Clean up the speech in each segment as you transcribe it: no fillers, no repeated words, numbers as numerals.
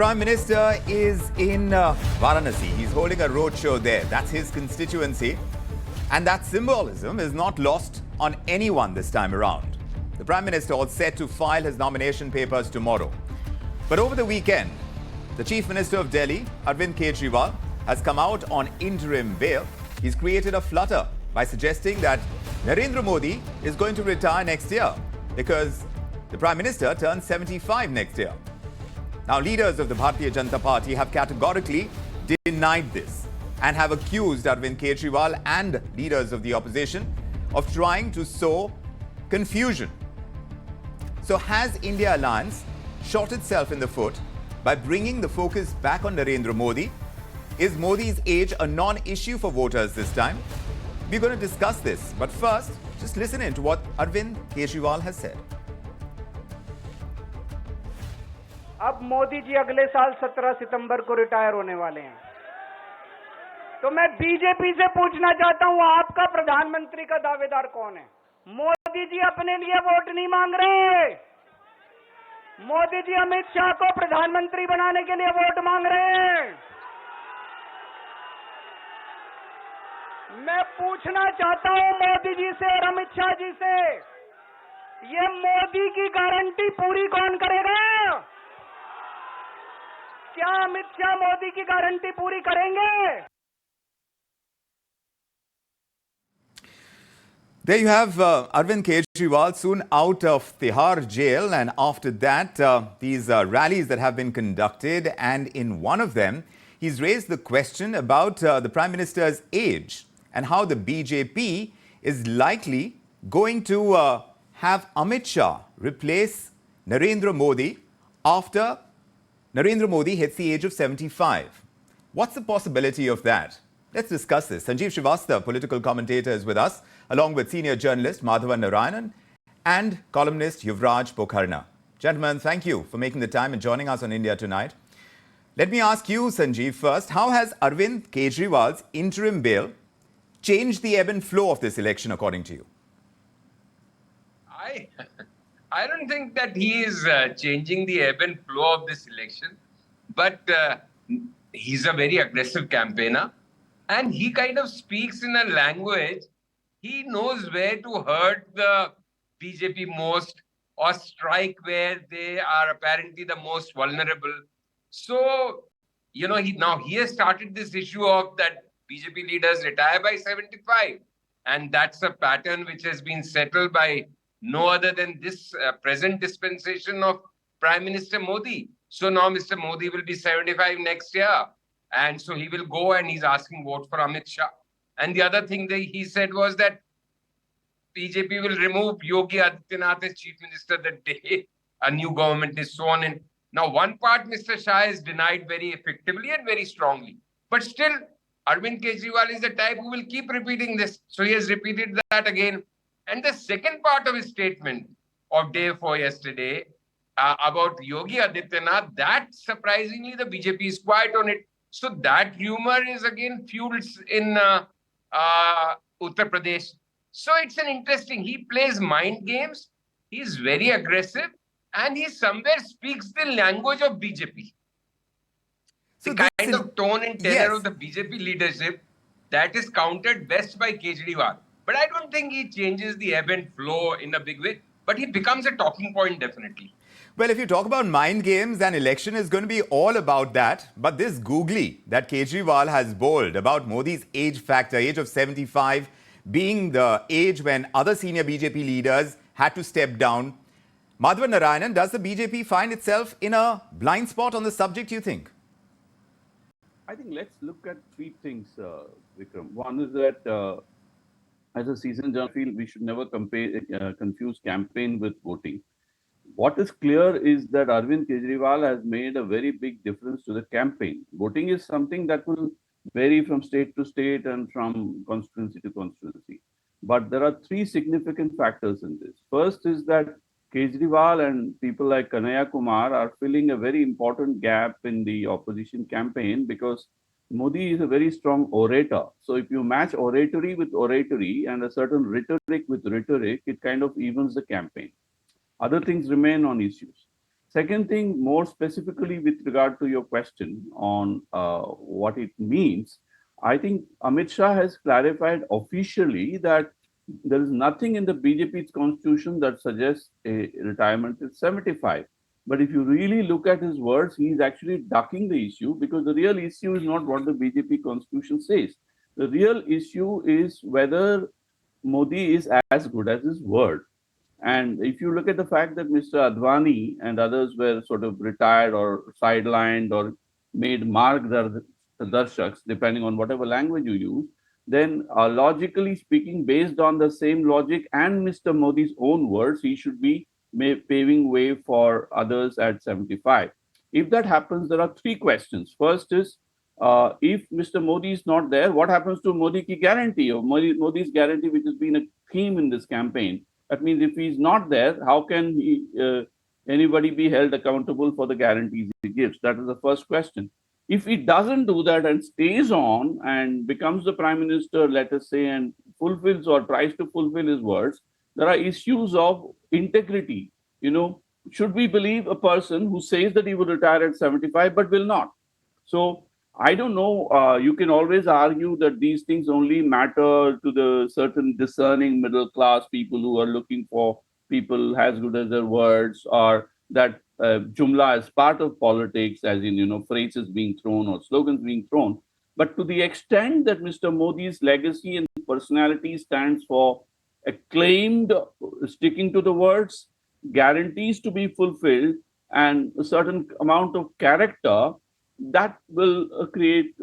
Prime Minister is in Varanasi. He's holding a roadshow there. That's his constituency. And that symbolism is not lost on anyone this time around. The Prime Minister is set to file his nomination papers tomorrow. But over the weekend, the Chief Minister of Delhi, Arvind Kejriwal, has come out on interim bail. He's created a flutter by suggesting that Narendra Modi is going to retire next year because the Prime Minister turns 75 next year. Now, leaders of the Bharatiya Janata Party have categorically denied this and have accused Arvind Kejriwal and leaders of the opposition of trying to sow confusion. So has INDI Alliance shot itself in the foot by bringing the focus back on Narendra Modi? Is Modi's age a non-issue for voters this time? We're going to discuss this. But first, just listen in to what Arvind Kejriwal has said. अब मोदी जी अगले साल 17 सितंबर को retire होने वाले हैं। तो मैं BJP से पूछना चाहता हूं, आपका प्रधानमंत्री का दावेदार कौन है? मोदी जी अपने लिए वोट नहीं मांग रहे। मोदी जी अमित शाह को प्रधानमंत्री बनाने के लिए वोट मांग रहे हैं। मैं पूछना चाहता हूं मोदी जी से और अमित शाह जी से, ये मोदी की गारंटी पूरी कौन करेगा? क्या अमित शाह मोदी की गारंटी पूरी करेंगे? There you have Arvind Kejriwal soon out of Tihar jail, and after that these rallies that have been conducted, and in one of them he's raised the question about the Prime Minister's age and how the BJP is likely going to have Amit Shah replace Narendra Modi after Narendra Modi hits the age of 75. What's the possibility of that? Let's discuss this. Sanjeev Srivastava, political commentator, is with us, along with senior journalist Madhavan Narayanan and columnist Yuvraj Pokharna. Gentlemen, thank you for making the time and joining us on India Tonight. Let me ask you, Sanjeev, first, how has Arvind Kejriwal's interim bail changed the ebb and flow of this election, according to you? I don't think that he is changing the ebb and flow of this election, but he's a very aggressive campaigner, and he kind of speaks in a language, he knows where to hurt the BJP most or strike where they are apparently the most vulnerable. So, you know, he has started this issue of that BJP leaders retire by 75, and that's a pattern which has been settled by no other than this present dispensation of Prime Minister Modi. So now Mr. Modi will be 75 next year. And so he will go and he's asking vote for Amit Shah. And the other thing that he said was that BJP will remove Yogi Adityanath as Chief Minister the day a new government is sworn in. Now, one part Mr. Shah is denied very effectively and very strongly. But still, Arvind Kejriwal is the type who will keep repeating this. So he has repeated that again. And the second part of his statement of day 4 yesterday about Yogi Adityanath, that surprisingly the BJP is quiet on it. So that rumor is again fueled in Uttar Pradesh. So it's an interesting, he plays mind games, he's very aggressive, and he somewhere speaks the language of BJP. So the kind of tone and tenor of the BJP leadership that is countered best by Kejriwal. But I don't think he changes the ebb and flow in a big way. But he becomes a talking point, definitely. Well, if you talk about mind games, then election is going to be all about that. But this googly that Kejriwal has bowled about Modi's age factor, age of 75, being the age when other senior BJP leaders had to step down. Madhavan Narayanan, does the BJP find itself in a blind spot on the subject, you think? I think let's look at three things, Vikram. One is that as a seasoned journalist, I feel we should never confuse campaign with voting. What is clear is that Arvind Kejriwal has made a very big difference to the campaign. Voting is something that will vary from state to state and from constituency to constituency. But there are three significant factors in this. First is that Kejriwal and people like Kanhaiya Kumar are filling a very important gap in the opposition campaign because Modi is a very strong orator. So if you match oratory with oratory and a certain rhetoric with rhetoric, it kind of evens the campaign. Other things remain on issues. Second thing, more specifically with regard to your question on what it means, I think Amit Shah has clarified officially that there is nothing in the BJP's constitution that suggests a retirement at 75. But if you really look at his words, he is actually ducking the issue, because the real issue is not what the BJP constitution says. The real issue is whether Modi is as good as his word. And if you look at the fact that Mr. Advani and others were sort of retired or sidelined or made darshaks, depending on whatever language you use, then logically speaking, based on the same logic and Mr. Modi's own words, he should be paving way for others at 75. If that happens, there are three questions. First is, if Mr. Modi is not there, what happens to Modi ki guarantee, or Modi's guarantee, which has been a theme in this campaign? That means if he's not there, how can anybody be held accountable for the guarantees he gives? That is the first question. If he doesn't do that and stays on and becomes the prime minister, let us say, and fulfills or tries to fulfill his words, there are issues of integrity. Should we believe a person who says that he will retire at 75 but will not? So I don't know. You can always argue that these things only matter to the certain discerning middle class people who are looking for people as good as their words, or that Jumla is part of politics, as in, phrases being thrown or slogans being thrown. But to the extent that Mr. Modi's legacy and personality stands for acclaimed sticking to the words, guarantees to be fulfilled, and a certain amount of character, that will create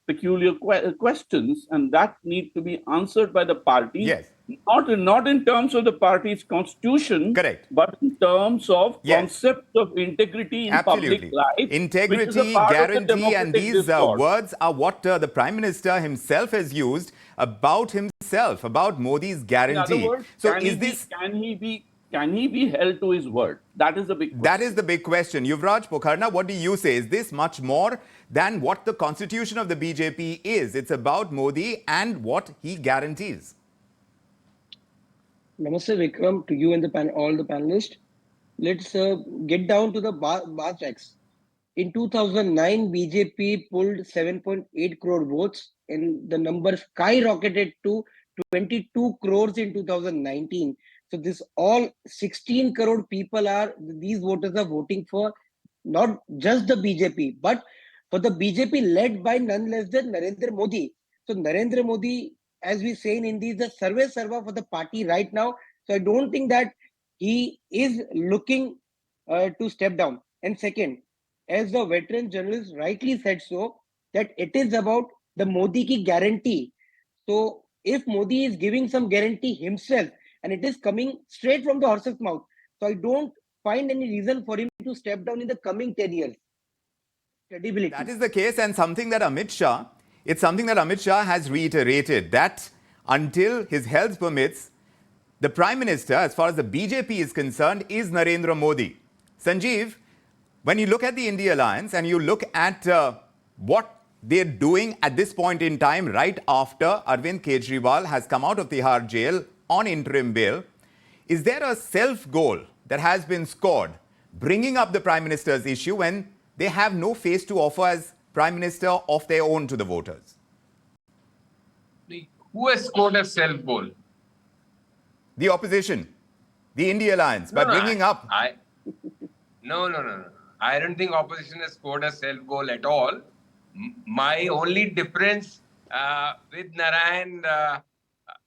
peculiar questions, and that need to be answered by the party. Yes. Not in terms of the party's constitution, Correct, but in terms of yes, concept of integrity in absolutely, public life, integrity, guarantee, and these words are what the Prime Minister himself has used about himself, about Modi's guarantee. In other words, so can he be held to his word? That is the big question. That is the big question. Yuvraj Pokharna, what do you say? Is this much more than what the constitution of the BJP is? It's about Modi and what he guarantees. Namaste Vikram, to you and all the panelists. Let's get down to the bar tracks. In 2009, BJP pulled 7.8 crore votes, and the number skyrocketed to 22 crores in 2019. So this all 16 crore people these voters are voting for not just the BJP, but for the BJP led by none less than Narendra Modi. So Narendra Modi, as we say in Hindi, is the Sarve Sarva for the party right now. So I don't think that he is looking to step down. And second, as the veteran journalist rightly said so, that it is about the Modi ki guarantee. So if Modi is giving some guarantee himself, and it is coming straight from the horse's mouth, so I don't find any reason for him to step down in the coming 10 years. Credibility. That is the case, and something that Amit Shah has reiterated, that until his health permits, the Prime Minister, as far as the BJP is concerned, is Narendra Modi. Sanjeev, when you look at the INDI Alliance and you look at what they're doing at this point in time, right after Arvind Kejriwal has come out of Tihar jail on interim bail, is there a self-goal that has been scored, bringing up the Prime Minister's issue when they have no face to offer as Prime Minister of their own to the voters? Who has scored a self-goal? The opposition, the INDI Alliance, by bringing up... No. I don't think opposition has scored a self-goal at all. My only difference with Narayan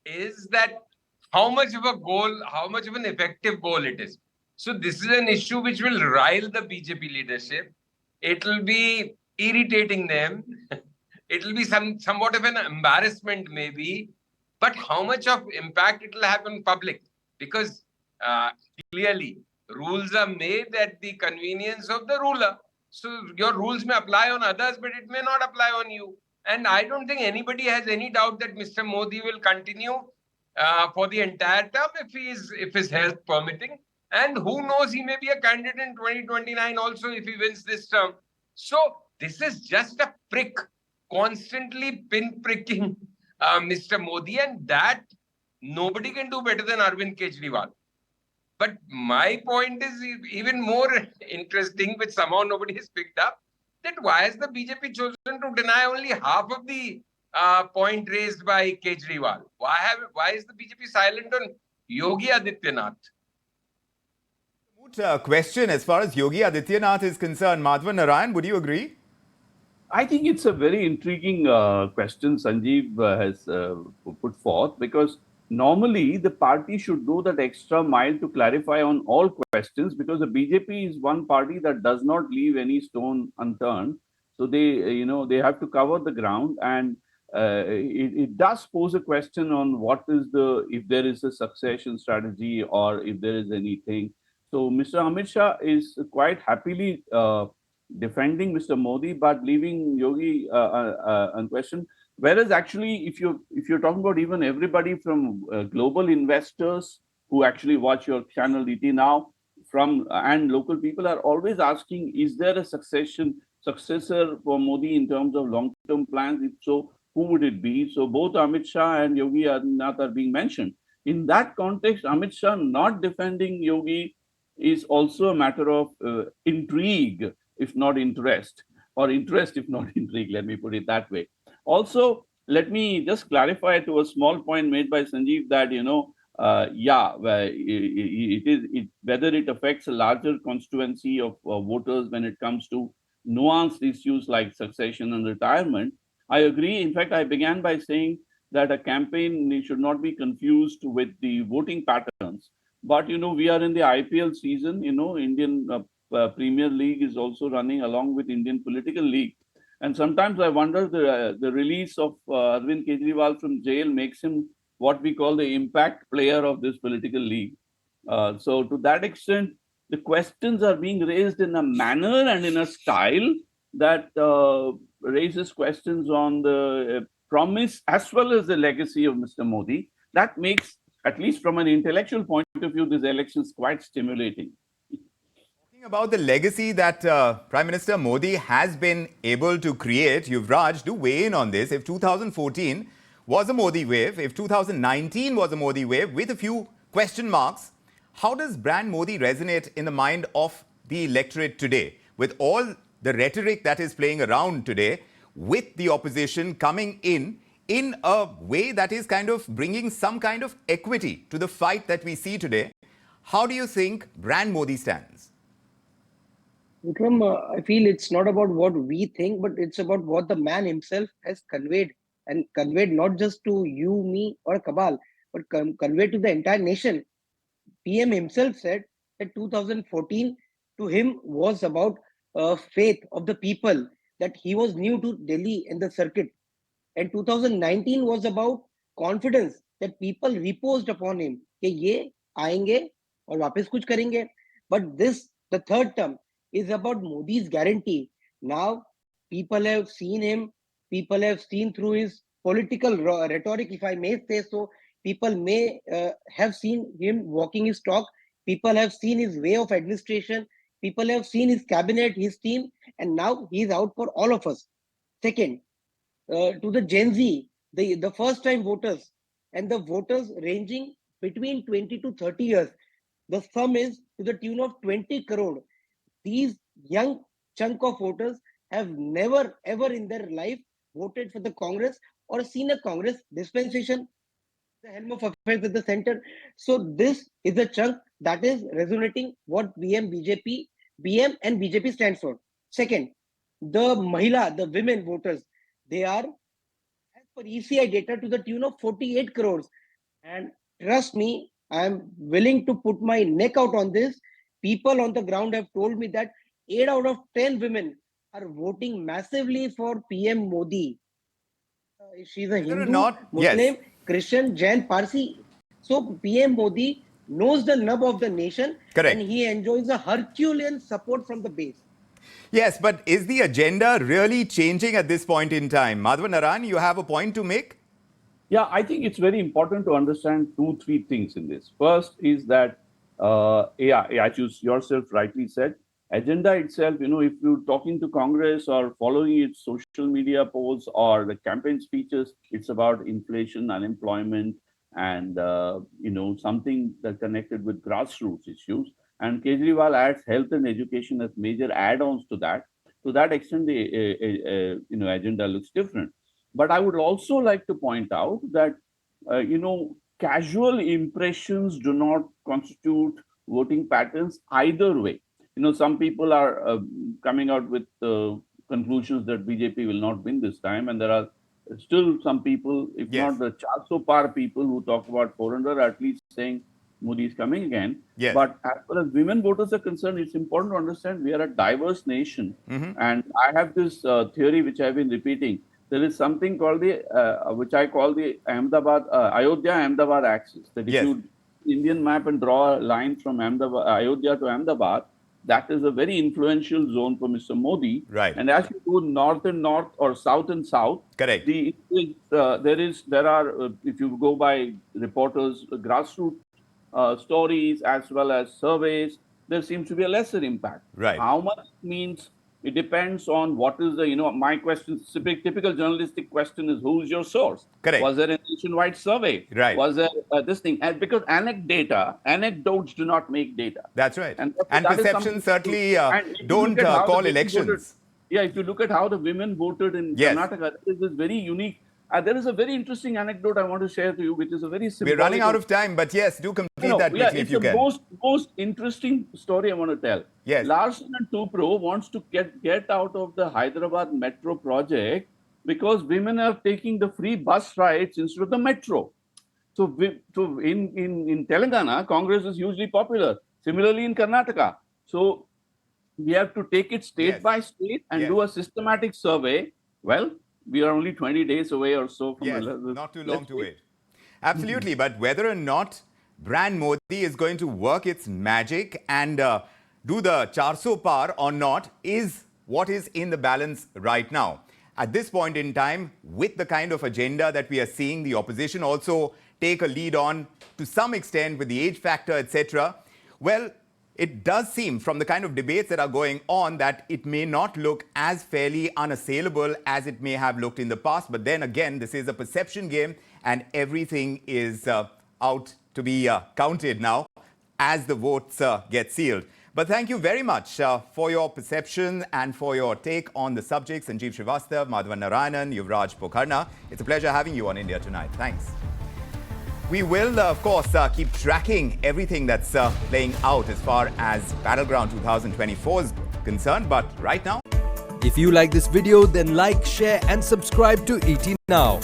is that how much of a goal, how much of an effective goal it is. So this is an issue which will rile the BJP leadership. It will be irritating them. It will be somewhat of an embarrassment maybe. But how much of impact it will have on public? Because clearly rules are made at the convenience of the ruler. So your rules may apply on others, but it may not apply on you. And I don't think anybody has any doubt that Mr. Modi will continue for the entire term if his health permitting. And who knows, he may be a candidate in 2029 also if he wins this term. So this is just a prick, constantly pinpricking Mr. Modi, and that nobody can do better than Arvind Kejriwal. But my point is even more interesting, which somehow nobody has picked up, that why has the BJP chosen to deny only half of the point raised by Kejriwal? Why is the BJP silent on Yogi Adityanath? Question as far as Yogi Adityanath is concerned. Madhavan Narayan, would you agree? I think it's a very intriguing question Sanjeev has put forth, because normally the party should go that extra mile to clarify on all questions, because the BJP is one party that does not leave any stone unturned. So they have to cover the ground, and it does pose a question on if there is a succession strategy or if there is anything. So Mr. Amit Shah is quite happily defending Mr. Modi, but leaving Yogi unquestioned. Whereas actually, if you're talking about even everybody from global investors who actually watch your channel DT now, and local people are always asking, is there a successor for Modi in terms of long-term plans? If so, who would it be? So both Amit Shah and Yogi Adityanath are being mentioned. In that context, Amit Shah not defending Yogi is also a matter of intrigue, if not interest, or interest, if not intrigue, let me put it that way. Also, let me just clarify to a small point made by Sanjeev that, whether it affects a larger constituency of voters when it comes to nuanced issues like succession and retirement. I agree. In fact, I began by saying that a campaign should not be confused with the voting patterns. But, we are in the IPL season, Indian Premier League is also running along with Indian political league. And sometimes I wonder the release of Arvind Kejriwal from jail makes him what we call the impact player of this political league. So to that extent, the questions are being raised in a manner and in a style that raises questions on the promise as well as the legacy of Mr. Modi. That makes, at least from an intellectual point of view, these elections quite stimulating. Talking about the legacy that Prime Minister Modi has been able to create, Yuvraj, do weigh in on this. If 2014 was a Modi wave, if 2019 was a Modi wave with a few question marks, how does brand Modi resonate in the mind of the electorate today? With all the rhetoric that is playing around today, with the opposition coming in a way that is kind of bringing some kind of equity to the fight that we see today, how do you think brand Modi stands? Vikram, I feel it's not about what we think, but it's about what the man himself has conveyed, and conveyed not just to you, me, or Kabal, but conveyed to the entire nation. PM himself said that 2014 to him was about faith of the people, that he was new to Delhi and the circuit. And 2019 was about confidence that people reposed upon him कि ये आएंगे और वापस कुछ करेंगे. But this, the third term, is about Modi's guarantee. Now, people have seen him, people have seen through his political rhetoric, if I may say so. People may have seen him walking his talk. People have seen his way of administration. People have seen his cabinet, his team, and now he's out for all of us. Second, to the Gen Z, the first time voters, and the voters ranging between 20 to 30 years. The sum is to the tune of 20 crore. These young chunk of voters have never ever in their life voted for the Congress or seen a Congress dispensation, the helm of affairs at the center. So this is a chunk that is resonating what BM and BJP stands for. Second, the women voters, they are, as per ECI data, to the tune of 48 crores. And trust me, I am willing to put my neck out on this. People on the ground have told me that 8 out of 10 women are voting massively for PM Modi. She's a Hindu, Not, Muslim, yes. Christian, Jain, Parsi. So PM Modi knows the nub of the nation. Correct. And he enjoys a Herculean support from the base. Yes, but is the agenda really changing at this point in time? Madhavan Narayan, you have a point to make? Yeah, I think it's very important to understand 2-3 things in this. First is that, as you yourself rightly said, agenda itself, if you're talking to Congress or following its social media posts or the campaign speeches, it's about inflation, unemployment, and something that connected with grassroots issues. And Kejriwal adds health and education as major add-ons to that. To that extent, the agenda looks different. But I would also like to point out that casual impressions do not constitute voting patterns either way. Some people are coming out with conclusions that BJP will not win this time, and there are still some people, if Yes. not the 400 par people who talk about 400, are at least saying Modi is coming again. Yes. But as far as women voters are concerned, it's important to understand we are a diverse nation. And I have this theory which I've been repeating. There is something called which I call the Ayodhya-Ahmedabad axis. That if Yes. you Indian map and draw a line from Ayodhya to Ahmedabad, that is a very influential zone for Mr. Modi. Right. And as you go north and north or south and south, Correct. There are if you go by reporters, grassroots stories as well as surveys, there seems to be a lesser impact. Right. How much means it depends on what is the, my question, typical journalistic question is, who's your source? Correct. Was there a nationwide survey? Right. Was there this thing? And because anecdotes do not make data. That's right. And that is perceptions something certainly and if you don't look at how the call women elections. voted- if you look at how the women voted in Yes. Karnataka, this is very unique. There is a very interesting anecdote I want to share to you, which is a very symbolic. We're running out of time, but yes, do complete that quickly if it's you the can. most interesting story I want to tell. Yes. Larsen and Tupro wants to get out of the Hyderabad metro project because women are taking the free bus rides instead of the metro. So in Telangana, Congress is hugely popular. Similarly in Karnataka. So we have to take it state Yes. by state and Yes. do a systematic survey. Well, we are only 20 days away or so from Yes, not too long to wait. Absolutely, but whether or not brand Modi is going to work its magic and do the 400 par or not is what is in the balance right now. At this point in time, with the kind of agenda that we are seeing, the opposition also take a lead on to some extent with the age factor, etc. Well, it does seem from the kind of debates that are going on that it may not look as fairly unassailable as it may have looked in the past. But then again, this is a perception game and everything is out to be counted now as the votes get sealed. But thank you very much for your perception and for your take on the subject. Sanjeev Srivastava, Madhavan Narayanan, Yuvraj Pokharna. It's a pleasure having you on India Tonight. Thanks. We will, of course, keep tracking everything that's playing out as far as Battleground 2024 is concerned. But right now, if you like this video, then like, share and subscribe to ET Now.